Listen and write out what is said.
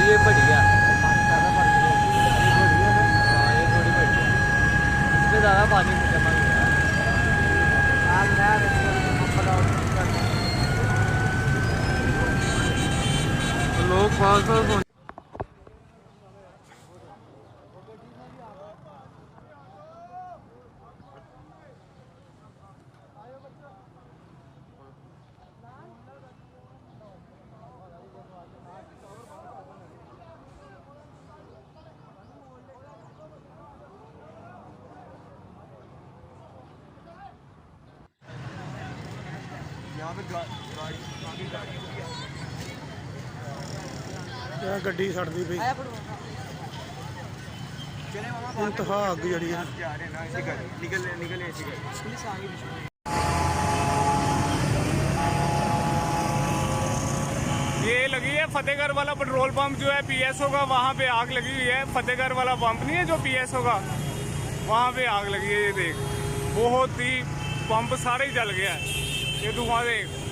ये बढ़िया इसमें ज़्यादा पानी जमा गया। लोग पास गड्डी सड़दी पई इंतहा अग जड़ी है। ये लगी है फतेहगढ़ वाला पेट्रोल पंप जो है पीएसओ का, वहाँ पे आग लगी हुई है। फतेहगढ़ वाला पंप नहीं है जो पीएसओ का, वहाँ पे आग लगी है। ये देख बहुत ही पंप सारे ही जल गया है। ये धुआं देख।